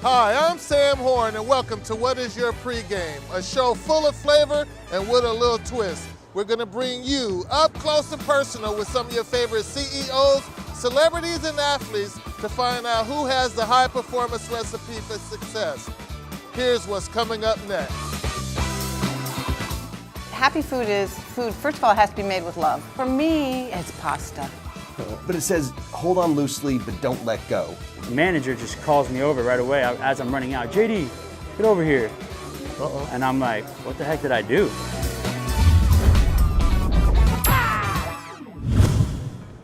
Hi, I'm Sam Horn, and welcome to What Is Your Pregame, a show full of flavor and with a little twist. We're going to bring you up close and personal with some of your favorite CEOs, celebrities, and athletes to find out who has the high performance recipe for success. Here's what's coming up next. Happy food is food, first of all, it has to be made with love. For me, it's pasta. But it says, hold on loosely, but don't let go. The manager just calls me over right away as I'm running out. JD, get over here. Uh-oh. And I'm like, what the heck did I do?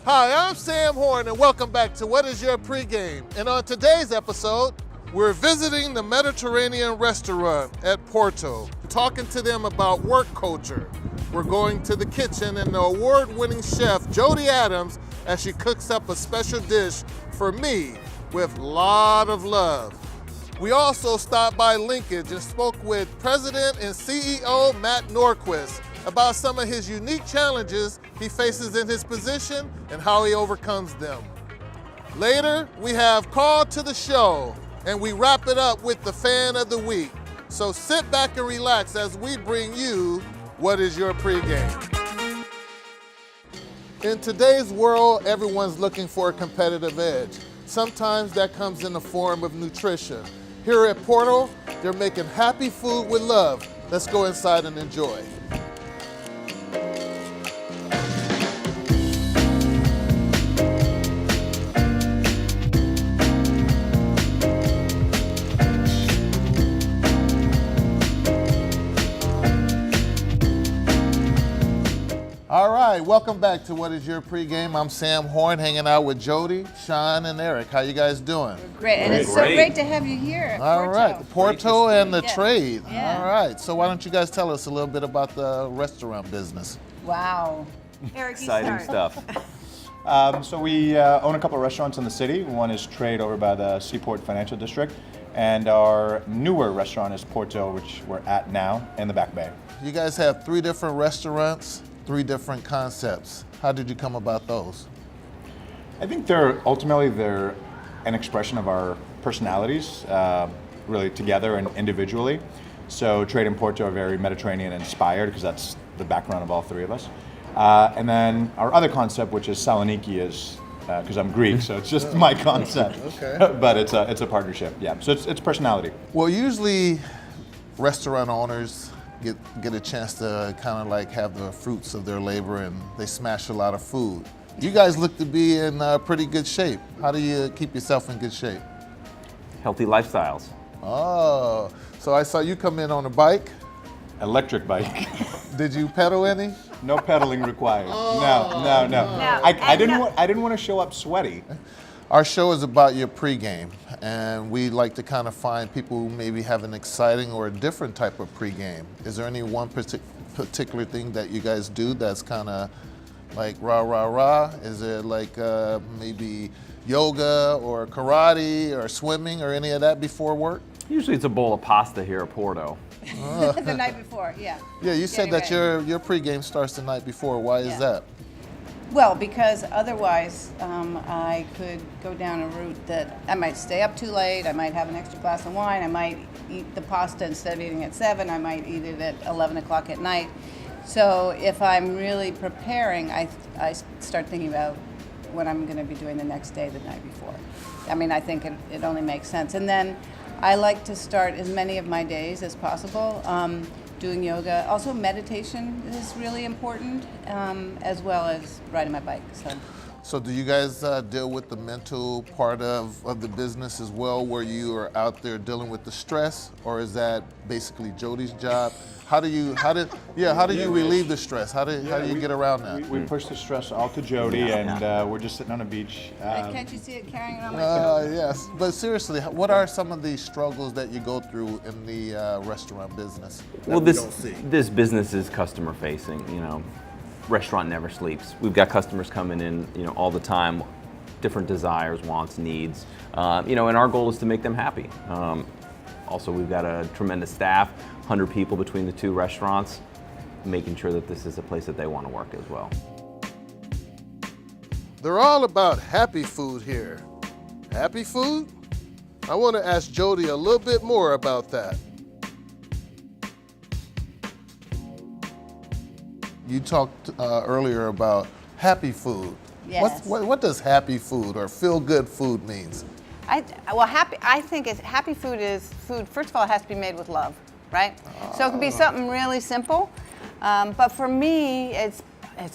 Hi, I'm Sam Horn, and welcome back to What Is Your Pregame. And on today's episode, we're visiting the Mediterranean restaurant at Porto, talking to them about work culture. We're going to the kitchen and the award-winning chef, Jody Adams, as she cooks up a special dish for me with a lot of love. We also stopped by Linkage and spoke with President and CEO Matt Norquist about some of his unique challenges he faces in his position and how he overcomes them. Later, we have Call to the Show, and we wrap it up with the Fan of the Week. So sit back and relax as we bring you What Is Your Pregame. In today's world, everyone's looking for a competitive edge. Sometimes that comes in the form of nutrition. Here at Porto, they're making happy food with love. Let's go inside and enjoy. All right, welcome back to What Is Your Pregame. I'm Sam Horn, hanging out with Jody, Sean, and Eric. How you guys doing? Great, and it's so great to have you here at All Porto. right, Porto and the Yeah. trade. Yeah. All right, so why don't you guys tell us a little bit about the restaurant business? Wow. Eric, you Exciting start. stuff. So we own a couple of restaurants in the city. One is Trade over by the Seaport Financial District, and our newer restaurant is Porto, which we're at now in the Back Bay. You guys have 3 different restaurants, 3 different concepts. How did you come about those? I think they're an expression of our personalities, really together and individually. So Trade and Porto are very Mediterranean inspired because that's the background of all 3 of us. And then our other concept, which is Saloniki, is because I'm Greek, so it's just my concept. Okay. But it's a partnership, yeah. So it's personality. Well, usually restaurant owners get a chance to kind of like have the fruits of their labor, and they smash a lot of food. You guys look to be in pretty good shape. How do you keep yourself in good shape? Healthy lifestyles. Oh, so I saw you come in on a bike. Electric bike. Did you pedal any? No pedaling required. No. I didn't want to show up sweaty. Our show is about your pregame, and we like to kind of find people who maybe have an exciting or a different type of pregame. Is there any one particular thing that you guys do that's kind of like rah, rah, rah? Is it like maybe yoga or karate or swimming or any of that before work? Usually it's a bowl of pasta here at Porto. The night before, yeah. Yeah, you said that right. your pregame starts the night before. Why is Yeah. that? Well, because otherwise I could go down a route that I might stay up too late, I might have an extra glass of wine, I might eat the pasta instead of eating at 7, I might eat it at 11 o'clock at night. So if I'm really preparing, I start thinking about what I'm going to be doing the next day, the night before. I mean, I think it only makes sense. And then I like to start as many of my days as possible doing yoga. Also, meditation is really important, as well as riding my bike. So do you guys deal with the mental part of the business as well, where you are out there dealing with the stress, or is that basically Jody's job? How do you relieve the stress? How do you get around that? We push the stress all to Jody, and we're just sitting on a beach. Can't you see it carrying it on my shoulder? Yes, but seriously, what are some of the struggles that you go through in the restaurant business? Well, this business is customer facing. You know, restaurant never sleeps. We've got customers coming in, all the time, different desires, wants, needs. And our goal is to make them happy. Also, we've got a tremendous staff, 100 people between the 2 restaurants, making sure that this is a place that they want to work as well. They're all about happy food here. Happy food? I want to ask Jody a little bit more about that. You talked earlier about happy food. Yes. What does happy food or feel-good food means? I think happy food is food. First of all, it has to be made with love, right? So it could be something really simple, but for me, it's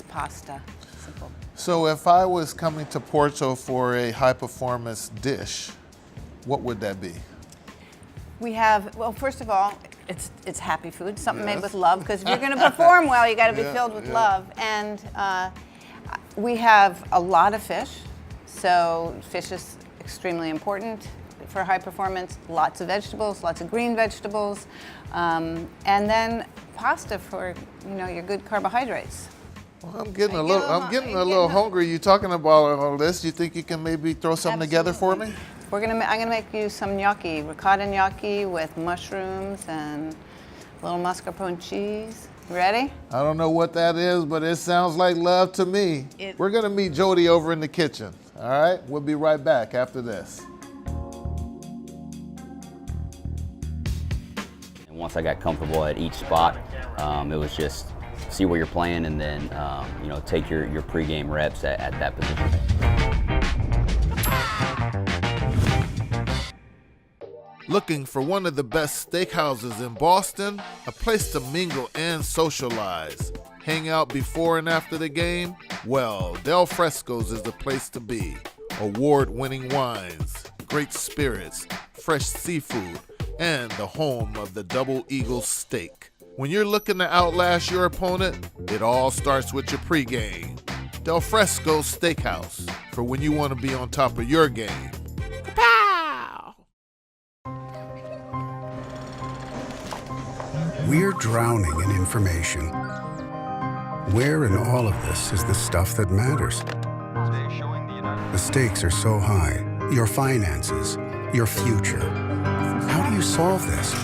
pasta. Simple. So if I was coming to Porto for a high-performance dish, what would that be? We have, well, first of all, it's happy food, something made Yes. with love, because if you're going to perform well, you got to be Yeah, filled with yeah. love. And we have a lot of fish, so fish is extremely important for high performance. Lots of vegetables, lots of green vegetables, and then pasta for your good carbohydrates. Well, I'm getting Are a you little. I'm getting getting a getting little a- hungry. You talking about all this? You think you can maybe throw something together for me? I'm gonna make you some gnocchi, ricotta gnocchi with mushrooms and a little mascarpone cheese. You ready? I don't know what that is, but it sounds like love to me. We're gonna meet Jody over in the kitchen. All right, we'll be right back after this. And once I got comfortable at each spot, it was just see where you're playing and then take your pregame reps at that position. Looking for one of the best steakhouses in Boston? A place to mingle and socialize. Hang out before and after the game? Well, Del Fresco's is the place to be. Award-winning wines, great spirits, fresh seafood, and the home of the Double Eagle Steak. When you're looking to outlast your opponent, it all starts with your pregame. Del Fresco's Steakhouse, for when you want to be on top of your game. We're drowning in information. Where in all of this is the stuff that matters? The stakes are so high. Your finances, your future. How do you solve this?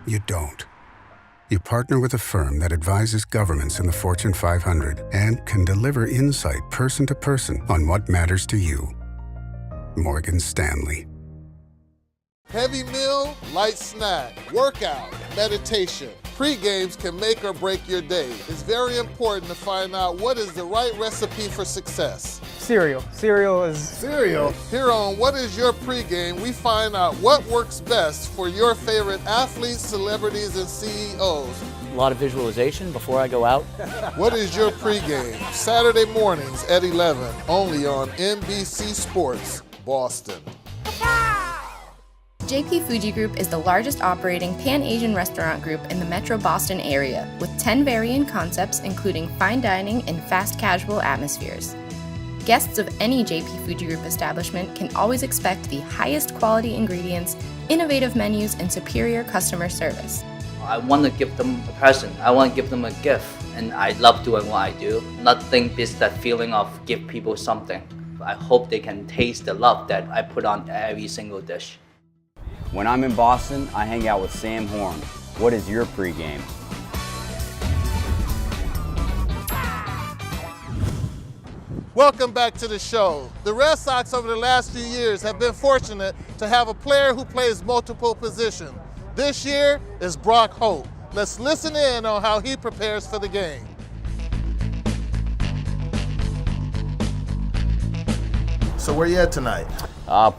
You don't. You partner with a firm that advises governments in the Fortune 500 and can deliver insight person to person on what matters to you. Morgan Stanley. Heavy meal, light snack, workout, meditation. Pre-games can make or break your day. It's very important to find out what is the right recipe for success. Cereal. Cereal is Cereal. Here on What is Your Pre-Game, we find out what works best for your favorite athletes, celebrities, and CEOs. A lot of visualization before I go out. What is Your Pre-Game? Saturday mornings at 11, only on NBC Sports, Boston. JP Fuji Group is the largest operating Pan-Asian restaurant group in the Metro Boston area, with 10 varying concepts including fine dining and fast casual atmospheres. Guests of any JP Fuji Group establishment can always expect the highest quality ingredients, innovative menus, and superior customer service. I want to give them a present. I want to give them a gift. And I love doing what I do. Nothing beats that feeling of give people something. I hope they can taste the love that I put on every single dish. When I'm in Boston, I hang out with Sam Horn. What is your pregame? Welcome back to the show. The Red Sox over the last few years have been fortunate to have a player who plays multiple positions. This year is Brock Holt. Let's listen in on how he prepares for the game. So where you at tonight?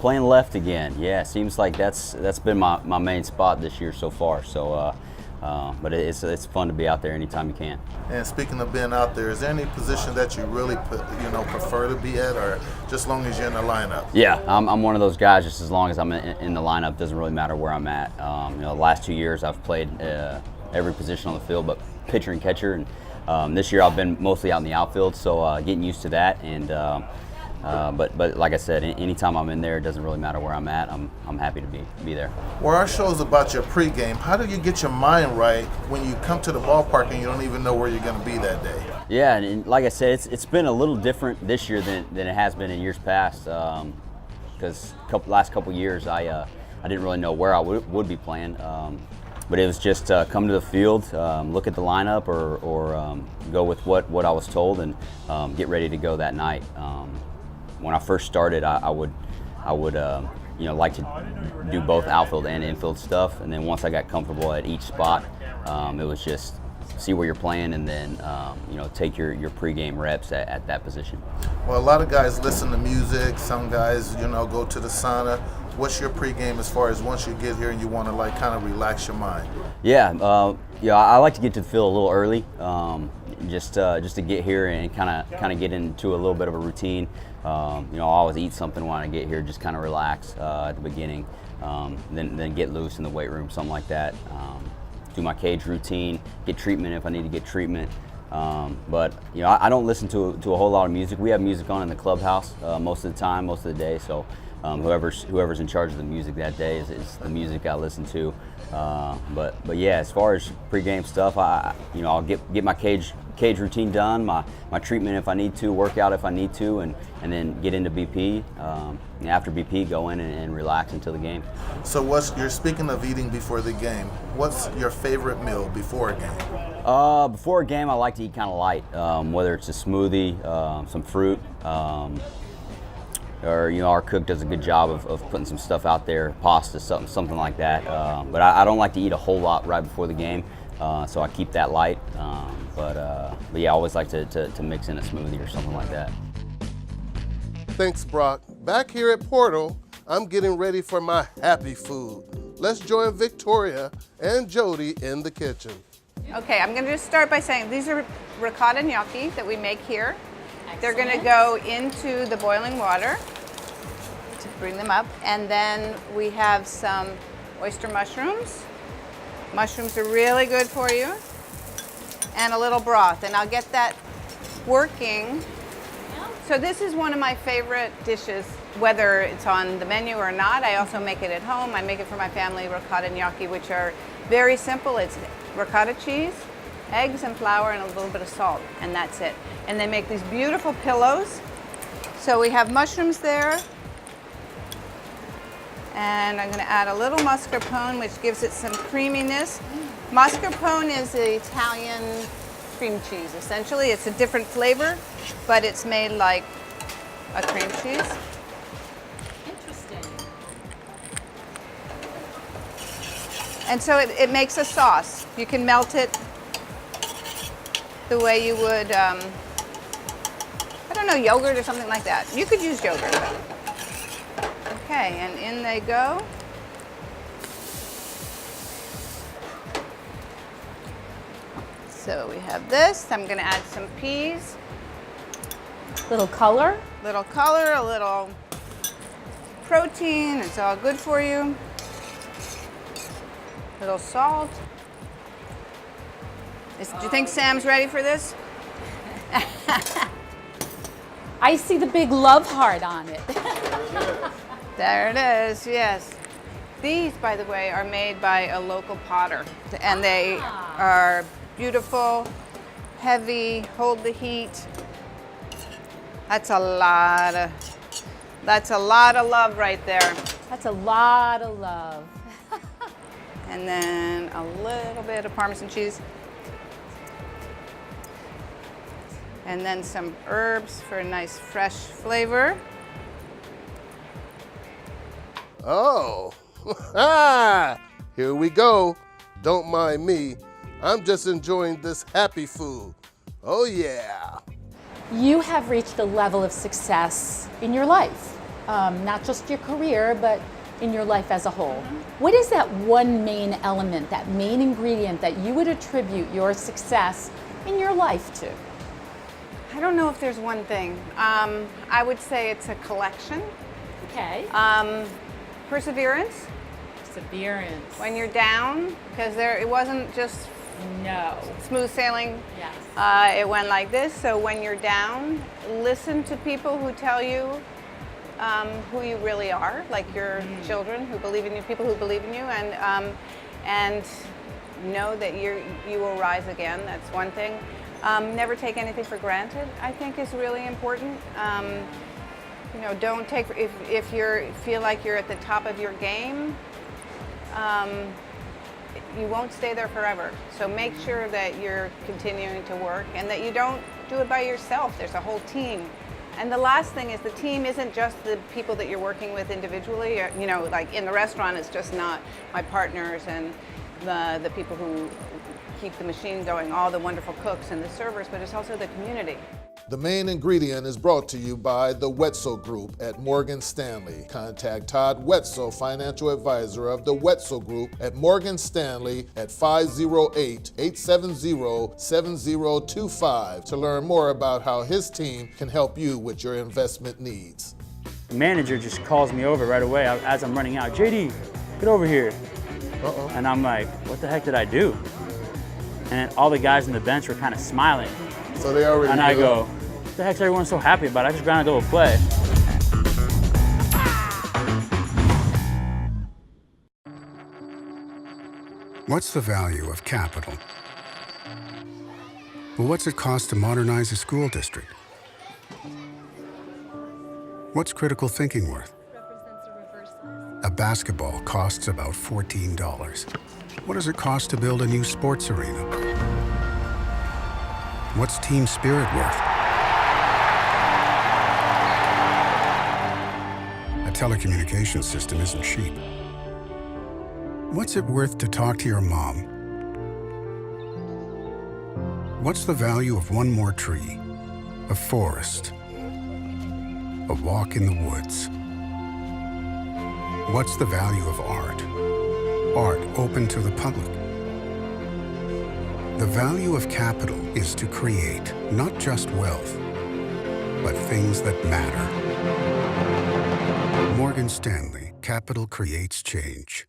Playing left again. Yeah, seems like that's been my main spot this year so far. So, but it's fun to be out there anytime you can. And speaking of being out there, is there any position that you really prefer to be at, or just as long as you're in the lineup? Yeah, I'm one of those guys. Just as long as I'm in the lineup, doesn't really matter where I'm at. The last 2 years I've played every position on the field, but pitcher and catcher. And this year I've been mostly out in the outfield, so getting used to that. And but like I said, anytime I'm in there, it doesn't really matter where I'm at. I'm happy to be there. Well, our show's about your pregame. How do you get your mind right when you come to the ballpark and you don't even know where you're going to be that day? Yeah, and like I said, it's been a little different this year than it has been in years past. Because last couple years I didn't really know where I would be playing. But it was just come to the field, look at the lineup, or go with what I was told, and get ready to go that night. When I first started, I would like to do both outfield and infield stuff. And then once I got comfortable at each spot, it was just see where you're playing and then take your pregame reps at that position. Well, a lot of guys listen to music. Some guys, go to the sauna. What's your pregame as far as once you get here and you want to kind of relax your mind? Yeah, I like to get to the field a little early, just to get here and kind of get into a little bit of a routine. I always eat something when I get here, just kind of relax at the beginning, then get loose in the weight room, something like that. Do my cage routine, get treatment if I need to get treatment. But I don't listen to a whole lot of music. We have music on in the clubhouse most of the time, most of the day. So whoever's in charge of the music that day is the music I listen to. But yeah, as far as pregame stuff, I'll get my cage routine done, my treatment if I need to, workout if I need to, and then get into BP. After BP, go in and relax until the game. So you're speaking of eating before the game. What's your favorite meal before a game? Before a game, I like to eat kind of light, whether it's a smoothie, some fruit, or our cook does a good job of putting some stuff out there, pasta, something like that. But I don't like to eat a whole lot right before the game, so I keep that light. But yeah, I always like to mix in a smoothie or something like that. Thanks, Brock. Back here at Portal, I'm getting ready for my happy food. Let's join Victoria and Jody in the kitchen. Okay, I'm going to just start by saying these are ricotta gnocchi that we make here. They're going to go into the boiling water to bring them up. And then we have some oyster mushrooms. Mushrooms are really good for you. And a little broth. And I'll get that working. So this is one of my favorite dishes, whether it's on the menu or not. I also make it at home. I make it for my family, ricotta gnocchi, which are very simple. It's ricotta cheese, eggs and flour, and a little bit of salt, and that's it. And they make these beautiful pillows. So we have mushrooms there. And I'm going to add a little mascarpone, which gives it some creaminess. Mascarpone is the Italian cream cheese, essentially. It's a different flavor, but it's made like a cream cheese. Interesting. And so it makes a sauce. You can melt it the way you would, I don't know, yogurt or something like that. You could use yogurt. Okay, and in they go. So we have this. I'm going to add some peas. Little color. Little color, a little protein. It's all good for you. Little salt. Do you think Sam's ready for this? I see the big love heart on it. There it is, yes. These, by the way, are made by a local potter, and they are beautiful, heavy, hold the heat. That's a lot of love right there. That's a lot of love. And then a little bit of Parmesan cheese. And then some herbs for a nice fresh flavor. Oh, here we go. Don't mind me. I'm just enjoying this happy food. Oh yeah. You have reached a level of success in your life, not just your career, but in your life as a whole. What is that one main element, that main ingredient that you would attribute your success in your life to? I don't know if there's one thing. I would say it's a collection. Okay. Perseverance. Perseverance. When you're down, because it wasn't just smooth sailing. Yes. It went like this. So when you're down, listen to people who tell you who you really are, like your children who believe in you, people who believe in you, and know that you will rise again. That's one thing. Never take anything for granted, I think, is really important. Don't take, if you feel like you're at the top of your game, you won't stay there forever. So make sure that you're continuing to work and that you don't do it by yourself. There's a whole team And the last thing is the team isn't just the people that you're working with individually. You know, like in the restaurant, it's just not my partners and the people who keep the machine going, all the wonderful cooks and the servers, but it's also the community. The main ingredient is brought to you by the Wetzel Group at Morgan Stanley. Contact Todd Wetzel, financial advisor of the Wetzel Group at Morgan Stanley at 508-870-7025 to learn more about how his team can help you with your investment needs. The manager just calls me over right away as I'm running out. JD, get over here. Uh-oh. And I'm like, what the heck did I do? And all the guys on the bench were kind of smiling. So they already And I go, what the heck's everyone so happy about? I just ran a double play. What's the value of capital? Well, what's it cost to modernize a school district? What's critical thinking worth? A basketball costs about $14. What does it cost to build a new sports arena? What's team spirit worth? A telecommunications system isn't cheap. What's it worth to talk to your mom? What's the value of one more tree, a forest, a walk in the woods? What's the value of art? Art open to the public. The value of capital is to create not just wealth, but things that matter. Morgan Stanley, capital creates change.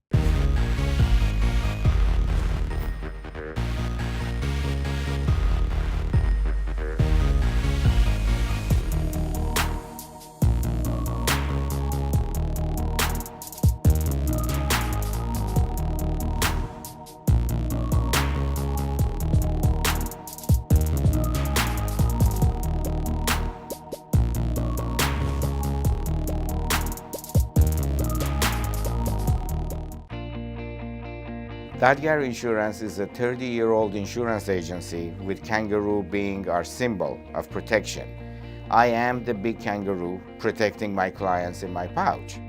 Dadgar Insurance is a 30-year-old insurance agency with kangaroo being our symbol of protection. I am the big kangaroo protecting my clients in my pouch.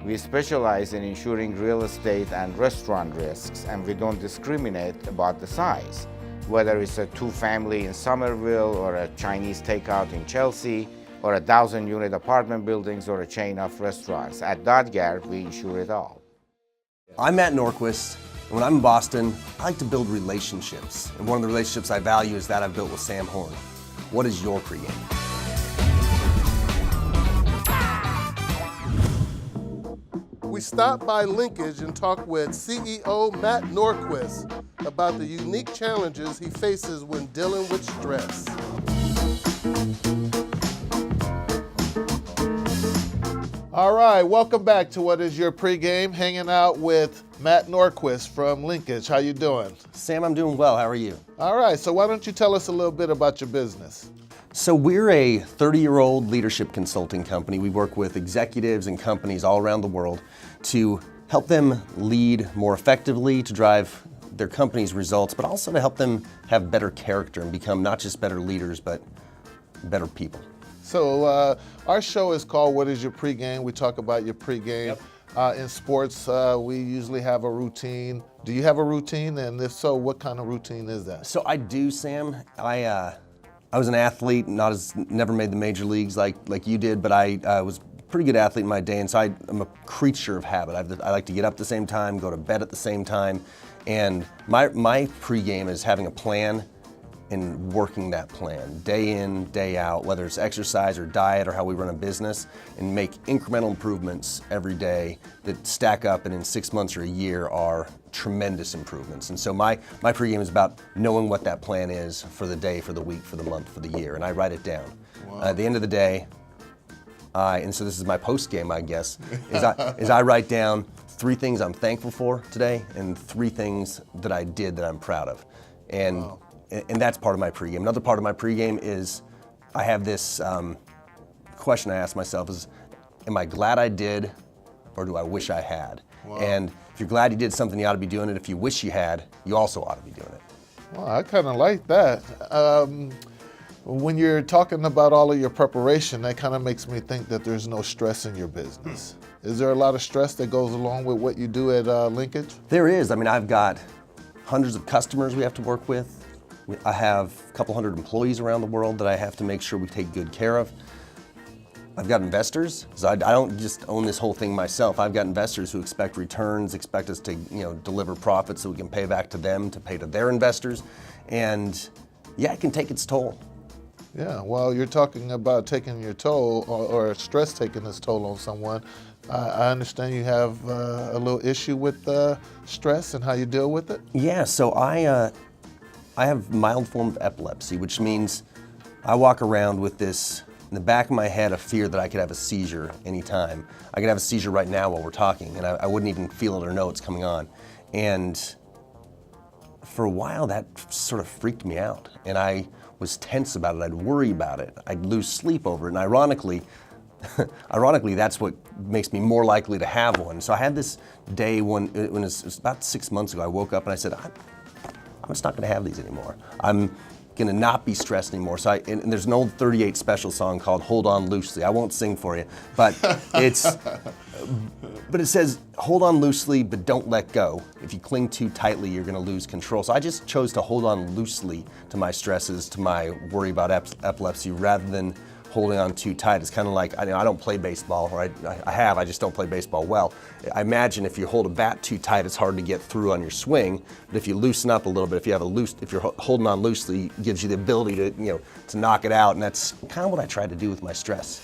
We specialize in insuring real estate and restaurant risks, and we don't discriminate about the size. Whether it's a two-family in Somerville or a Chinese takeout in Chelsea, or 1,000-unit apartment buildings or a chain of restaurants. At Dadgar, we insure it all. I'm Matt Norquist. And when I'm in Boston, I like to build relationships. And one of the relationships I value is that I've built with Sam Horn. What is your pregame? We stopped by Linkage and talked with CEO Matt Norquist about the unique challenges he faces when dealing with stress. All right, welcome back to What Is Your Pregame, hanging out with Matt Norquist from Linkage. How you doing? Sam, I'm doing well. How are you? All right, so why don't you tell us a little bit about your business? So we're a 30-year-old leadership consulting company. We work with executives and companies all around the world to help them lead more effectively, to drive their company's results, but also to help them have better character and become not just better leaders, but better people. So our show is called What Is Your Pregame? We talk about your pregame. In sports, we usually have a routine. Do you have a routine? And if so, what kind of routine is that? So I do, Sam. I was an athlete, never made the major leagues like you did, but I was a pretty good athlete in my day, and so I'm a creature of habit. I like to get up at the same time, go to bed at the same time, and my pregame is having a plan and working that plan day in, day out, whether it's exercise or diet or how we run a business, and make incremental improvements every day that stack up and in 6 months or a year are tremendous improvements. And so my pregame is about knowing what that plan is for the day, for the week, for the month, for the year, and I write it down. Wow. At the end of the day, and so this is my post game, I guess, is I write down 3 things I'm thankful for today and 3 things that I did that I'm proud of. And wow. And that's part of my pregame. Another part of my pregame is I have this question I ask myself is, am I glad I did or do I wish I had? Wow. And if you're glad you did something, you ought to be doing it. If you wish you had, you also ought to be doing it. Well, I kind of like that. When you're talking about all of your preparation, that kind of makes me think that there's no stress in your business. Is there a lot of stress that goes along with what you do at Linkage? There is. I mean, I've got hundreds of customers we have to work with. I have a couple hundred employees around the world that I have to make sure we take good care of. I've got investors, so I don't just own this whole thing myself. I've got investors who expect returns, expect us to deliver profits so we can pay back to them, to pay to their investors. And yeah, it can take its toll. Yeah, well, you're talking about taking your toll or stress taking its toll on someone. I understand you have a little issue with stress and how you deal with it? Yeah, so I have mild form of epilepsy, which means I walk around with this, in the back of my head, a fear that I could have a seizure anytime. I could have a seizure right now while we're talking, and I wouldn't even feel it or know it's coming on. And for a while, that sort of freaked me out, and I was tense about it. I'd worry about it. I'd lose sleep over it, and ironically, that's what makes me more likely to have one. So I had this day when it was about 6 months ago. I woke up and I said, I'm just not going to have these anymore. I'm going to not be stressed anymore. So and there's an old 38 Special song called "Hold On Loosely." I won't sing for you, but it says, "Hold on loosely, but don't let go. If you cling too tightly, you're going to lose control." So I just chose to hold on loosely to my stresses, to my worry about epilepsy, rather than holding on too tight. It's kind of like, I don't play baseball, or I just don't play baseball well. I imagine if you hold a bat too tight, it's hard to get through on your swing. But if you loosen up a little bit, if you're holding on loosely, it gives you the ability to knock it out. And that's kind of what I try to do with my stress.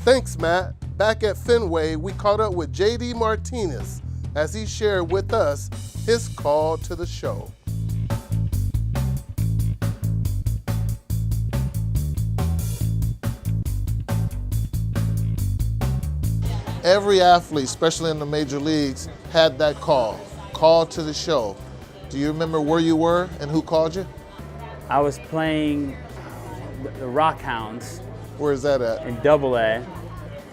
Thanks, Matt. Back at Fenway, we caught up with JD Martinez as he shared with us his call to the show. Every athlete, especially in the major leagues, had that call to the show. Do you remember where you were and who called you? I was playing the Rockhounds. Where is that at? In AA,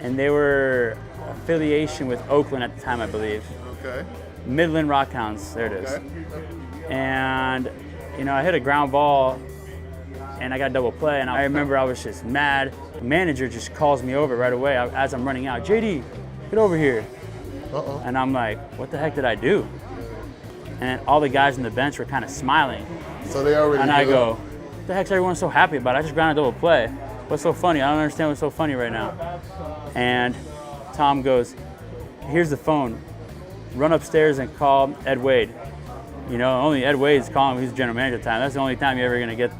and they were affiliation with Oakland at the time, I believe. Okay. Midland Rockhounds, there it is. Okay. And I hit a ground ball and I got double play, and I remember I was just mad. The manager just calls me over right away as I'm running out. "JD, get over here." Uh-oh. And I'm like, what the heck did I do? And all the guys on the bench were kind of smiling. So they already And I knew. go, what the heck's everyone so happy about? I just grounded double play. What's so funny? I don't understand what's so funny right now. And Tom goes, "Here's the phone. Run upstairs and call Ed Wade." Only Ed Wade's calling him. He's the general manager at the time. That's the only time you're ever going to get,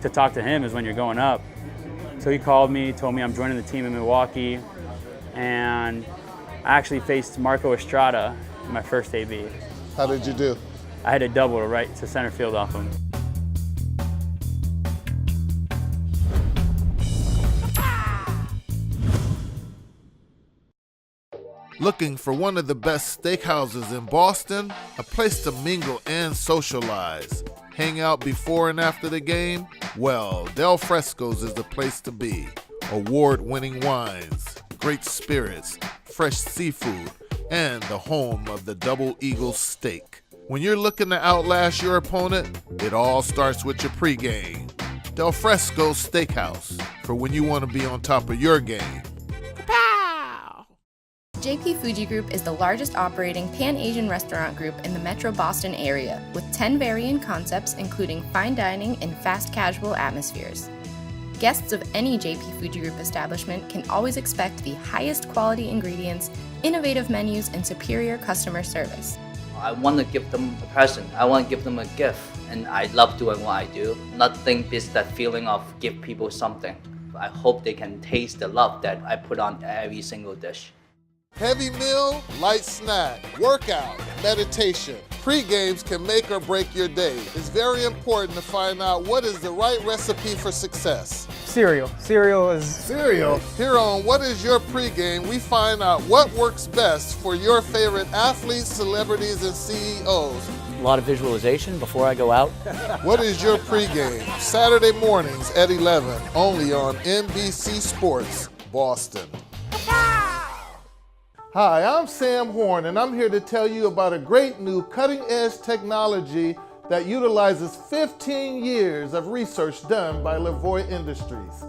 to talk to him is when you're going up. So he called me, told me I'm joining the team in Milwaukee, and I actually faced Marco Estrada in my first AB. How did you do? I had a double to center field off him. Looking for one of the best steakhouses in Boston? A place to mingle and socialize. Hang out before and after the game? Well, Del Fresco's is the place to be. Award-winning wines, great spirits, fresh seafood, and the home of the Double Eagle Steak. When you're looking to outlast your opponent, it all starts with your pregame. Del Fresco's Steakhouse, for when you want to be on top of your game. JP Fuji Group is the largest operating Pan-Asian restaurant group in the Metro Boston area, with 10 varying concepts including fine dining and fast casual atmospheres. Guests of any JP Fuji Group establishment can always expect the highest quality ingredients, innovative menus, and superior customer service. I want to give them a present. I want to give them a gift. And I love doing what I do. Nothing beats that feeling of give people something. I hope they can taste the love that I put on every single dish. Heavy meal, light snack, workout, meditation. Pre-games can make or break your day. It's very important to find out what is the right recipe for success. Cereal. Cereal is... Cereal? Here on What Is Your Pre-Game, we find out what works best for your favorite athletes, celebrities, and CEOs. A lot of visualization before I go out. What Is Your Pre-Game? Saturday mornings at 11, only on NBC Sports, Boston. Hi, I'm Sam Horn, and I'm here to tell you about a great new cutting-edge technology that utilizes 15 years of research done by Lavoie Industries.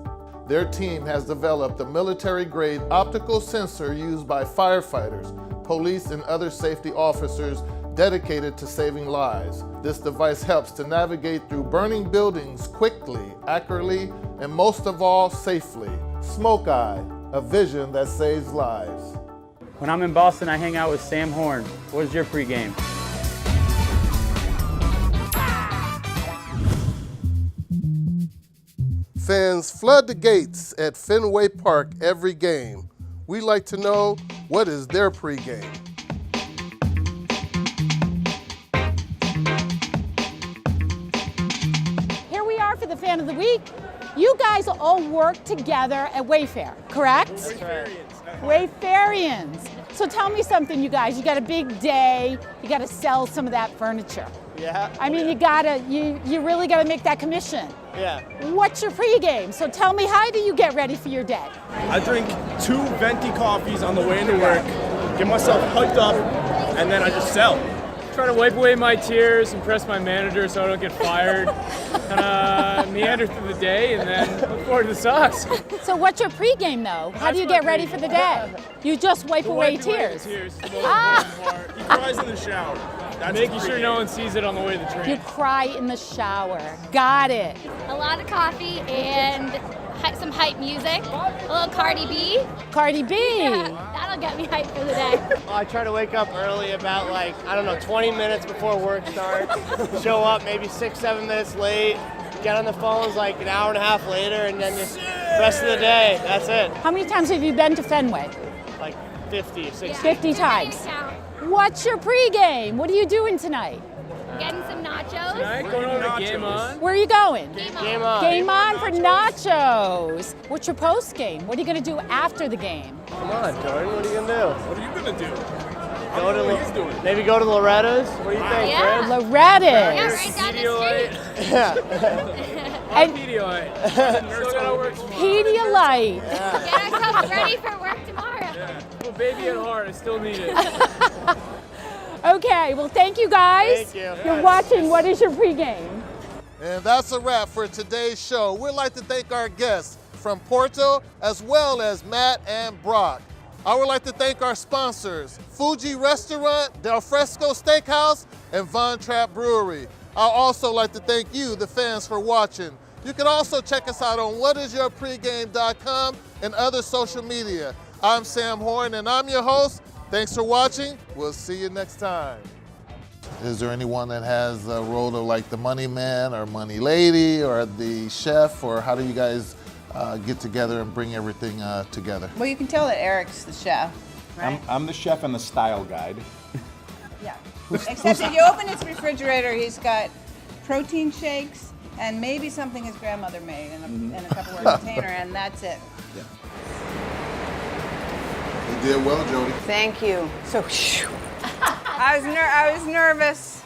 Their team has developed a military-grade optical sensor used by firefighters, police, and other safety officers dedicated to saving lives. This device helps to navigate through burning buildings quickly, accurately, and most of all, safely. Smoke Eye, a vision that saves lives. When I'm in Boston, I hang out with Sam Horn. What is your pregame? Fans flood the gates at Fenway Park every game. We like to know, what is their pregame? Here we are for the Fan of the Week. You guys all work together at Wayfair, correct? Wayfarians. So tell me something, you guys. You got a big day. You got to sell some of that furniture. Yeah. I mean, you really got to make that commission. Yeah. What's your pregame? So tell me, how do you get ready for your day? I drink 2 venti coffees on the way into work, get myself hyped up, and then I just sell. Try to wipe away my tears, impress my manager so I don't get fired, and meander through the day, and then look forward to the Sox. So what's your pregame, though? How do you get ready for the day? You just wipe away tears. He cries in the shower. Making sure no one sees it on the way to the train. You cry in the shower. Got it. A lot of coffee and some hype music. A little Cardi B. Cardi B. Yeah, that'll get me hyped for the day. I try to wake up early, about 20 minutes before work starts. Show up maybe 6-7 minutes late. Get on the phones an hour and a half later, and then just rest of the day. That's it. How many times have you been to Fenway? 50, 60. 50 times. What's your pregame? What are you doing tonight? Getting some nachos. Tonight, going over to Game On. Where are you going? Game On. Game On for nachos. What's your post game? What are you going to do after the game? Come on, Jordan. What are you going to do? What are you going to do? Maybe go to Loretta's? What do you think, Yeah. Chris? Loretta's. Yeah, right down the street. Yeah. And Pedialyte. Still gotta work tomorrow. Pedialyte. Get ourselves ready for work tomorrow. Yeah. Well, baby at heart, I still need it. Okay, well, thank you guys. Thank you. You're watching What is Your Pregame? And that's a wrap for today's show. We'd like to thank our guests from Porto, as well as Matt and Brock. I would like to thank our sponsors, Fuji Restaurant, Del Fresco Steakhouse, and Von Trapp Brewery. I'd also like to thank you, the fans, for watching. You can also check us out on whatisyourpregame.com and other social media. I'm Sam Horn, and I'm your host. Thanks for watching. We'll see you next time. Is there anyone that has a role of the money man or money lady or the chef, or how do you guys get together and bring everything together? Well, you can tell that Eric's the chef, right? I'm the chef and the style guide. Yeah. Except if you open his refrigerator, he's got protein shakes and maybe something his grandmother made in a Tupperware container, and that's it. Yeah. You did well, Jody. Thank you. So, I was nervous.